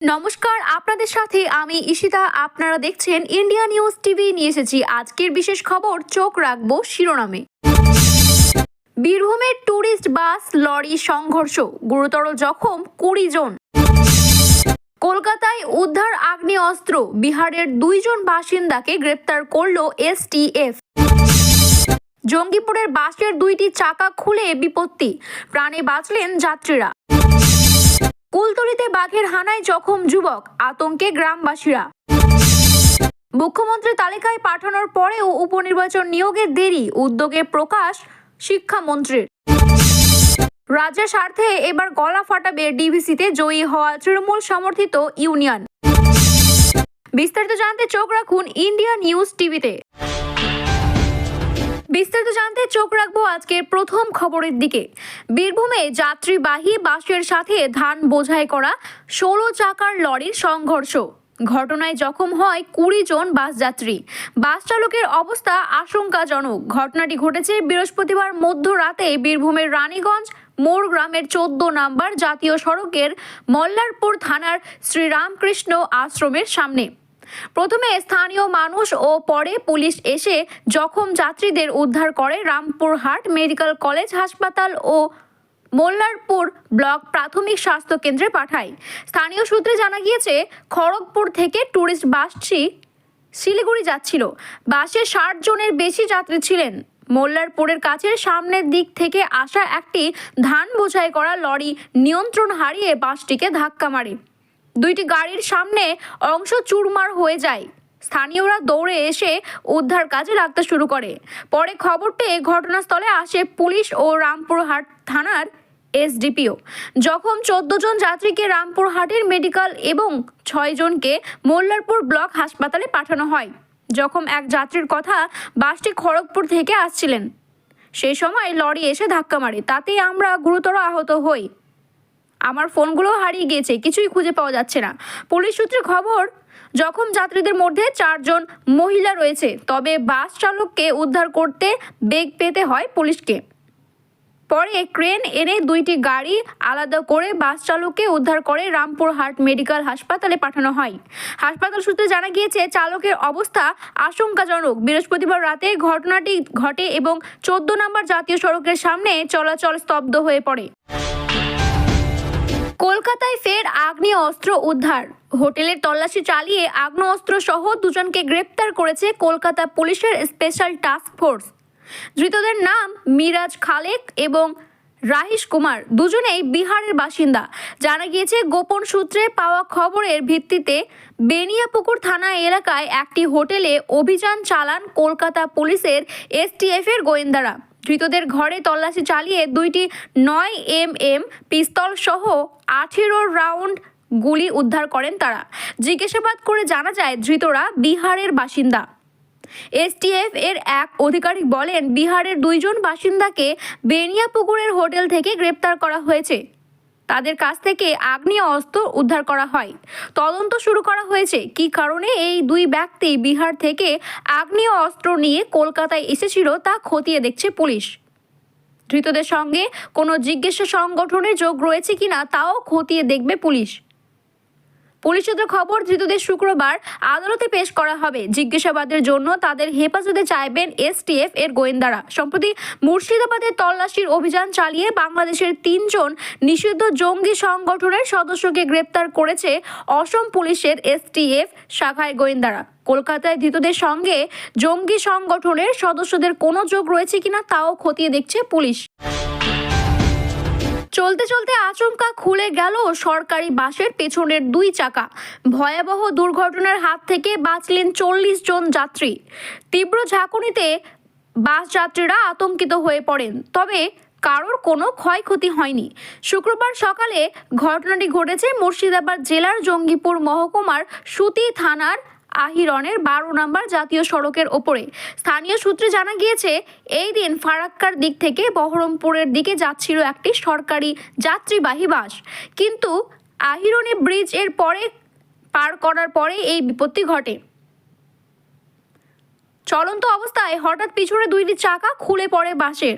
নমস্কার, আপনাদের সাথে আমি ঈশিতা। আপনারা দেখছেন ইন্ডিয়া নিউজ টিভি। নিয়ে এসেছি আজকের বিশেষ খবর। চোখ রাখবো শিরোনামে। বীরভূমের ট্যুরিস্ট বাস লরি সংঘর্ষ, গুরুতর জখম 20 জন। কলকাতায় উদ্ধার আগ্নেয়াস্ত্র, বিহারের 2 জন বাসিন্দাকে গ্রেপ্তার করল এসটিএফ। জঙ্গিপুরের বাসের 2টি চাকা খুলে বিপত্তি, প্রাণে বাঁচলেন যাত্রীরা। কুলতলিতে বাঘের হানায় জখম যুবক, আতঙ্কে গ্রামবাসীরা। মুখ্যমন্ত্রী তালিকায় পাঠানোর পরেও উপনির্বাচন নিয়োগের দেরি, উদ্যোগে প্রকাশ শিক্ষামন্ত্রীর। রাজ্যের স্বার্থে এবার গলা ফাটাবে ডিভিসিতে জয়ী হওয়া তৃণমূল সমর্থিত ইউনিয়ন। বিস্তারিত জানতে চোখ রাখুন ইন্ডিয়া নিউজ টিভিতে। বিস্তারিত জানতে চোখ রাখবো আজকের প্রথম খবরের দিকে। বীরভূমে যাত্রীবাহী বাসের সাথে ধান বোঝাই করা 16 চাকার লরির সংঘর্ষ। ঘটনায় জখম হয় 20 জন বাস যাত্রী। বাস চালকের অবস্থা আশঙ্কাজনক। ঘটনাটি ঘটেছে বৃহস্পতিবার মধ্যরাতে বীরভূমের রানীগঞ্জ মোড় গ্রামের 14 নম্বর জাতীয় সড়কের মল্লারপুর থানার শ্রীরামকৃষ্ণ আশ্রমের সামনে। প্রথমে স্থানীয় মানুষ ও পরে পুলিশ এসে জখম যাত্রীদের উদ্ধার করে রামপুরহাট মেডিকেল কলেজ হাসপাতাল ও মোল্লারপুর ব্লক প্রাথমিক স্বাস্থ্য কেন্দ্রে পাঠায়। স্থানীয় সূত্রে জানা গিয়েছে, খড়গপুর থেকে ট্যুরিস্ট বাসটি শিলিগুড়ি যাচ্ছিল। বাসে 60 জনের বেশি যাত্রী ছিলেন। মোল্লারপুরের কাছে সামনের দিক থেকে আসা একটি ধান বোঝাই করা লরি নিয়ন্ত্রণ হারিয়ে বাসটিকে ধাক্কা মারে। 2টি গাড়ির সামনে অংশ চুরমার হয়ে যায়। স্থানীয়রা দৌড়ে এসে উদ্ধার কাজে লাগতে শুরু করে। পরে খবর পেয়ে ঘটনাস্থলে আসে পুলিশ ও রামপুরহাট থানার এসডিপিও। জখম 14 জন যাত্রীকে রামপুরহাটের মেডিকেল এবং 6 জনকে মোল্লারপুর ব্লক হাসপাতালে পাঠানো হয়। জখম এক যাত্রীর কথা, বাসটি খড়গপুর থেকে আসছিলেন। সেই সময় লরি এসে ধাক্কা মারে, তাতেই আমরা গুরুতর আহত হই। আমার ফোনগুলো হারিয়ে গিয়েছে, কিছুই খুঁজে পাওয়া যাচ্ছে না। পুলিশ সূত্রে খবর, জখম যাত্রীদের মধ্যে 4 জন মহিলা রয়েছে। তবে বাস চালককে উদ্ধার করতে বেগ পেতে হয় পুলিশকে। পরে ক্রেন এনে 2টি গাড়ি আলাদা করে বাস চালককে উদ্ধার করে রামপুরহাট মেডিকেল হাসপাতালে পাঠানো হয়। হাসপাতাল সূত্রে জানা গিয়েছে, চালকের অবস্থা আশঙ্কাজনক। বৃহস্পতিবার রাতে ঘটনাটি ঘটে এবং 14 নম্বর জাতীয় সড়কের সামনে চলাচল স্তব্ধ হয়ে পড়ে। কলকাতায় ফের আগ্নেয়াস্ত্র উদ্ধার। হোটেলের তল্লাশি চালিয়ে আগ্নেয়াস্ত্র সহ 2 জনকে গ্রেপ্তার করেছে কলকাতা পুলিশের স্পেশাল টাস্ক ফোর্স। ধৃতদের নাম মিরাজ খালেক এবং রাহিশ কুমার, দুজনেই বিহারের বাসিন্দা। জানা গিয়েছে, গোপন সূত্রে পাওয়া খবরের ভিত্তিতে বেনিয়াপুকুর থানা এলাকায় একটি হোটেলে অভিযান চালান কলকাতা পুলিশের এসটিএফ এর গোয়েন্দারা। ধৃতদের ঘরে তল্লাশি চালিয়ে 2টি 9mm পিস্তল সহ 18 রাউন্ড গুলি উদ্ধার করেন তারা। জিজ্ঞাসাবাদ করে জানা যায়, ধৃতরা বিহারের বাসিন্দা। এসটিএফ এর এক আধিকারিক বলেন, বিহারের 2 জন বাসিন্দাকে বেনিয়াপুকুরের হোটেল থেকে গ্রেপ্তার করা হয়েছে। তাদের কাছ থেকে আগ্নেয়াস্ত্র উদ্ধার করা হয়। তদন্ত শুরু করা হয়েছে। কী কারণে এই 2 ব্যক্তি বিহার থেকে আগ্নেয়াস্ত্র নিয়ে কলকাতায় এসেছিল তা খতিয়ে দেখছে পুলিশ। ধৃতদের সঙ্গে কোনো জিজ্ঞাসা সংগঠনের যোগ রয়েছে কিনা তাও খতিয়ে দেখবে পুলিশ। পুলিশ সূত্রে খবর, ধৃতদের শুক্রবার আদালতে পেশ করা হবে। জিজ্ঞাসাবাদের জন্য তাদের হেফাজতে চাইবেন এসটিএফ এর গোয়েন্দারা। সম্প্রতি মুর্শিদাবাদে তল্লাশির অভিযান চালিয়ে বাংলাদেশের 3 জন নিষিদ্ধ জঙ্গি সংগঠনের সদস্যকে গ্রেপ্তার করেছে অসম পুলিশের এসটিএফ শাখায় গোয়েন্দারা। কলকাতায় ধৃতদের সঙ্গে জঙ্গি সংগঠনের সদস্যদের কোনো যোগ রয়েছে কিনা তাও খতিয়ে দেখছে পুলিশ। চলতে চলতে আচমকা খুলে গেল সরকারি বাসের পেছনের 2 চাকা। ভয়াবহ দুর্ঘটনার হাত থেকে বাঁচলেন 40 জন যাত্রী। তীব্র ঝাঁকুনিতে বাস যাত্রীরা আতঙ্কিত হয়ে পড়েন, তবে কারোর কোনো ক্ষয়ক্ষতি হয়নি। শুক্রবার সকালে ঘটনাটি ঘটেছে মুর্শিদাবাদ জেলার জঙ্গিপুর মহকুমার সুতি থানার আহিরনের 12 নম্বর জাতীয় সড়কের ওপরে। স্থানীয় সূত্রে জানা গিয়েছে, এই দিন ফারাক্কার দিক থেকে বহরমপুরের দিকে যাচ্ছিল একটি সরকারি যাত্রীবাহী বাস, কিন্তু আহিরনে ব্রিজ এর পরে পার করার পরে এই বিপত্তি ঘটে। চলন্ত অবস্থায় হঠাৎ পিছনে 2টি চাকা খুলে পড়ে বাসের।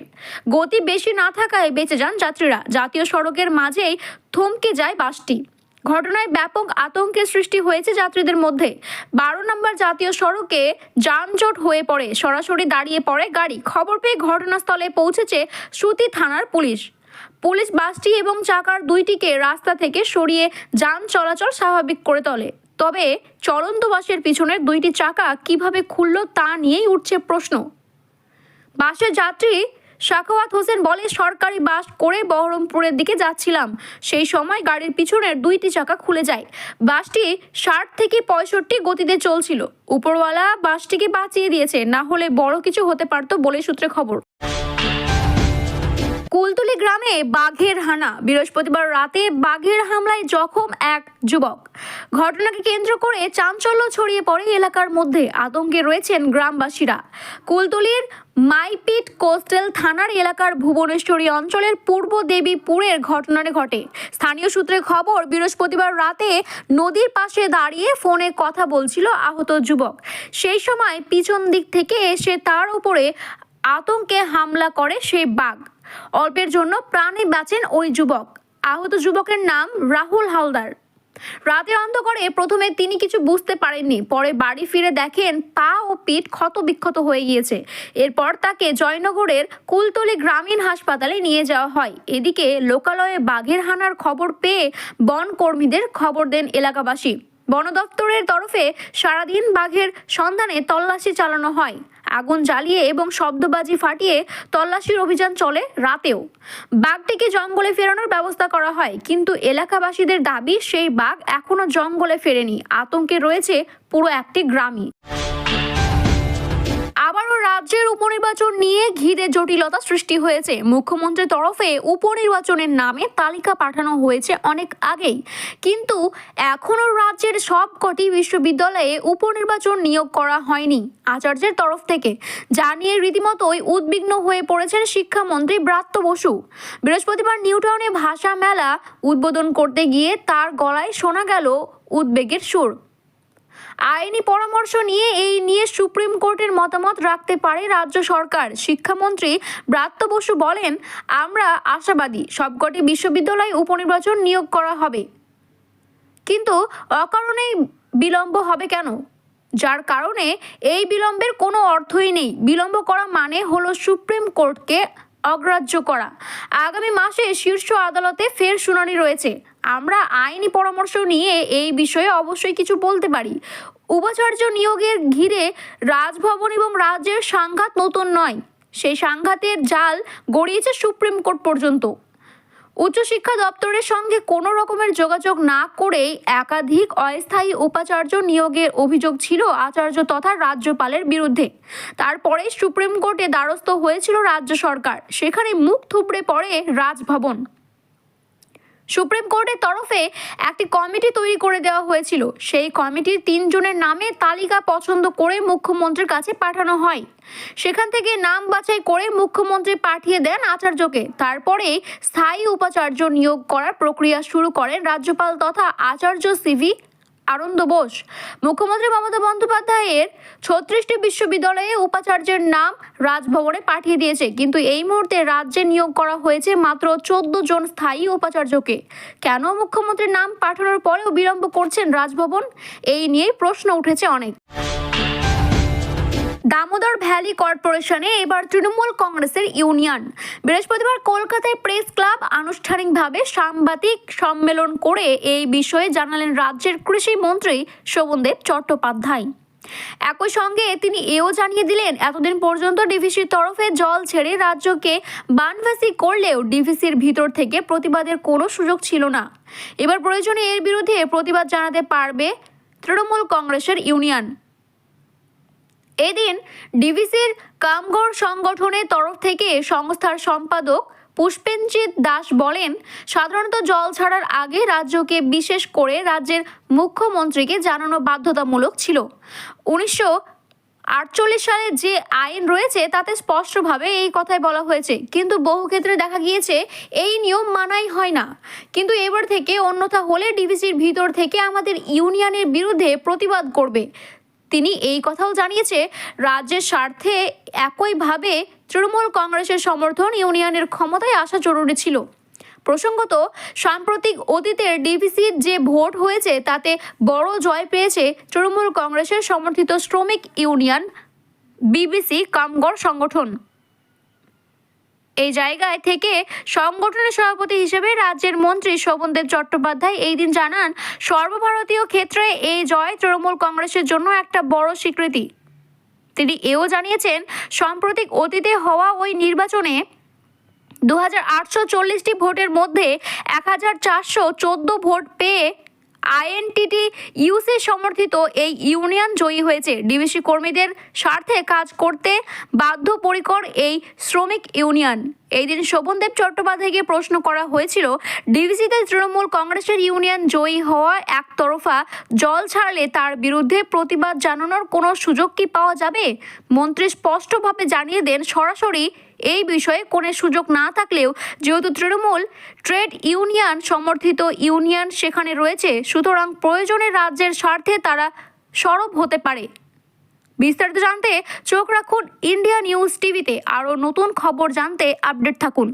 গতি বেশি না থাকায় বেঁচে যান যাত্রীরা। জাতীয় সড়কের মাঝেই থমকে যায় বাসটি। ঘটনায় ব্যাপক আতঙ্কের সৃষ্টি হয়েছে যাত্রীদের মধ্যে। 12 নম্বর জাতীয় সড়কে যানজট হয়ে পড়ে, সরাসরি দাঁড়িয়ে পড়ে গাড়ি। খবর পেয়ে ঘটনাস্থলে পৌঁছেছে সুতি থানার পুলিশ। বাসটি এবং চাকার দুইটিকে রাস্তা থেকে সরিয়ে যান চলাচল স্বাভাবিক করে তোলে। তবে চলন্ত বাসের পিছনের দুইটি চাকা কিভাবে খুলল তা নিয়েই উঠছে প্রশ্ন। বাসের যাত্রী সাখাওয়াত হোসেন বলে, সরকারি বাস করে বহরমপুরের দিকে যাচ্ছিলাম, সেই সময় গাড়ির পিছনের দুইটি চাকা খুলে যায়। বাসটি 60 থেকে 65 গতিতে চলছিল। উপরওয়ালা বাসটিকে বাঁচিয়ে দিয়েছে, না হলে বড় কিছু হতে পারত বলে সূত্রে খবর। কুলতলি গ্রামে বাঘের হানা। বৃহস্পতিবার রাতে বাঘের হামলায় জখম এক যুবক। ঘটনাকে কেন্দ্র করে চাঞ্চল্য ছড়িয়ে পড়ে এলাকার মধ্যে। আতঙ্কে রয়েছেন গ্রামবাসীরা। কুলতলির মাইপিট কোস্টাল থানার এলাকার ভুবনেশ্বরী অঞ্চলের পূর্ব দেবীপুরের ঘটনাটি ঘটে। স্থানীয় সূত্রে খবর, বৃহস্পতিবার রাতে নদীর পাশে দাঁড়িয়ে ফোনে কথা বলছিল আহত যুবক। সেই সময় পিছন দিক থেকে এসে তার উপরে আতঙ্কে হামলা করে সেই বাঘ। অল্পের জন্য প্রাণে বাঁচেন ওই যুবক। আহত যুবকের নাম রাহুল হালদার। রাতের অন্ধকারে প্রথমে তিনি কিছু বুঝতে পারেননি, পরে বাড়ি ফিরে দেখেন পা ও পিঠ ক্ষত বিক্ষত হয়ে গিয়েছে। এরপর তাকে জয়নগরের কুলতলি গ্রামীণ হাসপাতালে নিয়ে যাওয়া হয়। এদিকে লোকালয়ে বাঘের হানার খবর পেয়ে বন কর্মীদের খবর দেন এলাকাবাসী। বন দপ্তরের তরফে সারাদিন বাঘের সন্ধানে তল্লাশি চালানো হয়। আগুন জ্বালিয়ে এবং শব্দবাজি ফাটিয়ে তল্লাশির অভিযান চলে রাতেও। বাঘটিকে জঙ্গলে ফেরানোর ব্যবস্থা করা হয়, কিন্তু এলাকাবাসীদের দাবি সেই বাঘ এখনো জঙ্গলে ফেরেনি। আতঙ্কে রয়েছে পুরো একটি গ্রামই। আবারও রাজ্যের উপনির্বাচন নিয়ে ঘিরে জটিলতা সৃষ্টি হয়েছে। মুখ্যমন্ত্রীর তরফে উপনির্বাচনের নামে তালিকা পাঠানো হয়েছে অনেক আগেই, কিন্তু এখনও রাজ্যের সবকটি বিশ্ববিদ্যালয়ে উপনির্বাচন নিয়োগ করা হয়নি আচার্যের তরফ থেকে। যা নিয়ে রীতিমতোই উদ্বিগ্ন হয়ে পড়েছেন শিক্ষামন্ত্রী ব্রাত্য বসু। বৃহস্পতিবার নিউটাউনে ভাষা মেলা উদ্বোধন করতে গিয়ে তার গলায় শোনা গেল উদ্বেগের সুর। আইনি পরামর্শ নিয়ে সুপ্রিম কোর্টের মতামত রাখতে পারে রাজ্য সরকার। শিক্ষামন্ত্রী ব্রাত্য বসু বলেন, আমরা আশাবাদী সবকটি বিশ্ববিদ্যালয়ে উপনির্বাচন নিয়োগ করা হবে, কিন্তু অকারণেই বিলম্ব হবে কেন? যার কারণে এই বিলম্বের কোনো অর্থই নেই। বিলম্ব করা মানে হলো সুপ্রিম কোর্টকে অগ্রাহ্য করা। আগামী মাসে শীর্ষ আদালতে ফের শুনানি রয়েছে। আমরা আইনি পরামর্শ নিয়ে এই বিষয়ে অবশ্যই কিছু বলতে পারি। উপাচার্য নিয়োগের ঘিরে রাজভবন এবং রাজ্যের সংঘাত নতুন নয়, সেই সংঘাতের জাল গড়িয়েছে সুপ্রিম কোর্ট পর্যন্ত। উচ্চশিক্ষা দপ্তরের সঙ্গে কোনো রকমের যোগাযোগ না করেই একাধিক অস্থায়ী উপাচার্য নিয়োগের অভিযোগ ছিল আচার্য তথা রাজ্যপালের বিরুদ্ধে। তারপরে সুপ্রিম কোর্টে দ্বারস্থ হয়েছিল রাজ্য সরকার। সেখানে মুখ থুবড়ে পড়ে রাজভবন। সুপ্রিম কোর্টের তরফে একটি কমিটি তৈরি করে দেওয়া হয়েছিল। সেই কমিটির 3 জনের নামে তালিকা পছন্দ করে মুখ্যমন্ত্রীর কাছে পাঠানো হয়। সেখান থেকে নাম বাছাই করে মুখ্যমন্ত্রী পাঠিয়ে দেন আচার্যকে। তারপরে স্থায়ী উপাচার্য নিয়োগ করার প্রক্রিয়া শুরু করেন রাজ্যপাল তথা আচার্য সিভি আনন্দ বোস। মুখ্যমন্ত্রী মমতা বন্দ্যোপাধ্যায়ের 36টি বিশ্ববিদ্যালয়ে উপাচার্যের নাম রাজভবনে পাঠিয়ে দিয়েছে, কিন্তু এই মুহূর্তে রাজ্যে নিয়োগ করা হয়েছে মাত্র 14 জন স্থায়ী উপাচার্যকে। কেন মুখ্যমন্ত্রীর নাম পাঠানোর পরেও বিলম্ব করছেন রাজভবন? এই নিয়েই প্রশ্ন উঠেছে অনেক। দামোদর ভ্যালি কর্পোরেশনে এবার তৃণমূল কংগ্রেসের ইউনিয়ন। বৃহস্পতিবার কলকাতায় প্রেস ক্লাব আনুষ্ঠানিকভাবে সাংবাদিক সম্মেলন করে এই বিষয়ে জানালেন রাজ্যের কৃষি মন্ত্রী শোভনদেব চট্টোপাধ্যায়। একই সঙ্গে তিনি এও জানিয়ে দিলেন, এতদিন পর্যন্ত ডিভিসির তরফে জল ছেড়ে রাজ্যকে বানভাসি করলেও ডিভিসির ভিতর থেকে প্রতিবাদের কোনো সুযোগ ছিল না। এবার প্রয়োজনে এর বিরুদ্ধে প্রতিবাদ জানাতে পারবে তৃণমূল কংগ্রেসের ইউনিয়ন। এদিন ডিভিসির কামগড় সংগঠনের তরফ থেকে সংস্থার সম্পাদক পুষ্পেনজিৎ দাস বলেন, সাধারণত জল ছাড়ার আগে রাজ্যকে বিশেষ করে রাজ্যের মুখ্যমন্ত্রীকে জানানো বাধ্যতামূলক ছিল। 1948 সালে যে আইন রয়েছে তাতে স্পষ্টভাবে এই কথাই বলা হয়েছে, কিন্তু বহু ক্ষেত্রে দেখা গিয়েছে এই নিয়ম মানাই হয় না। কিন্তু এবার থেকে অন্যথা হলে ডিভিসির ভিতর থেকে আমাদের ইউনিয়নের বিরুদ্ধে প্রতিবাদ করবে। তিনি এই কথাও জানিয়েছে, রাজ্যের স্বার্থে একইভাবে তৃণমূল কংগ্রেসের সমর্থন ইউনিয়নের ক্ষমতায় আসা জরুরি ছিল। প্রসঙ্গত, সাম্প্রতিক অতীতের ডিভিসির যে ভোট হয়েছে তাতে বড় জয় পেয়েছে তৃণমূল কংগ্রেসের সমর্থিত শ্রমিক ইউনিয়ন বিবিসি কামগড় সংগঠন। এই জায়গায় থেকে সংগঠনের সভাপতি হিসেবে রাজ্যের মন্ত্রী শোভনদেব চট্টোপাধ্যায় এই দিন জানান, সর্বভারতীয় ক্ষেত্রে এই জয় তৃণমূল কংগ্রেসের জন্য একটা বড় স্বীকৃতি। তিনি এও জানিয়েছেন, সাম্প্রতিক অতীতে হওয়া ওই নির্বাচনে 2840টি ভোটের মধ্যে 1414 ভোট পেয়ে আইএনটিটি ইউসি সমর্থিত এই ইউনিয়ন জয়ী হয়েছে। ডিভিসি কর্মীদের স্বার্থে কাজ করতে বাধ্যপরিকর এই শ্রমিক ইউনিয়ন। এই দিন শোভনদেব চট্টোপাধ্যায়কে প্রশ্ন করা হয়েছিল, ডিভিসিতে তৃণমূল কংগ্রেসের ইউনিয়ন জয়ী হওয়া একতরফা জল ছাড়লে তার বিরুদ্ধে প্রতিবাদ জানানোর কোনো সুযোগ কি পাওয়া যাবে? মন্ত্রী স্পষ্টভাবে জানিয়ে দেন, সরাসরি এই বিষয়ে কোনো সুযোগ না থাকলেও যেহেতু তৃণমূল ট্রেড ইউনিয়ন সমর্থিত ইউনিয়ন সেখানে রয়েছে, সুতরাং প্রয়োজনে রাজ্যের স্বার্থে তারা সরব হতে পারে। বিস্তারিত জানতে চোখ রাখুন ইন্ডিয়া নিউজ টিভিতে। আরও নতুন খবর জানতে আপডেট থাকুন।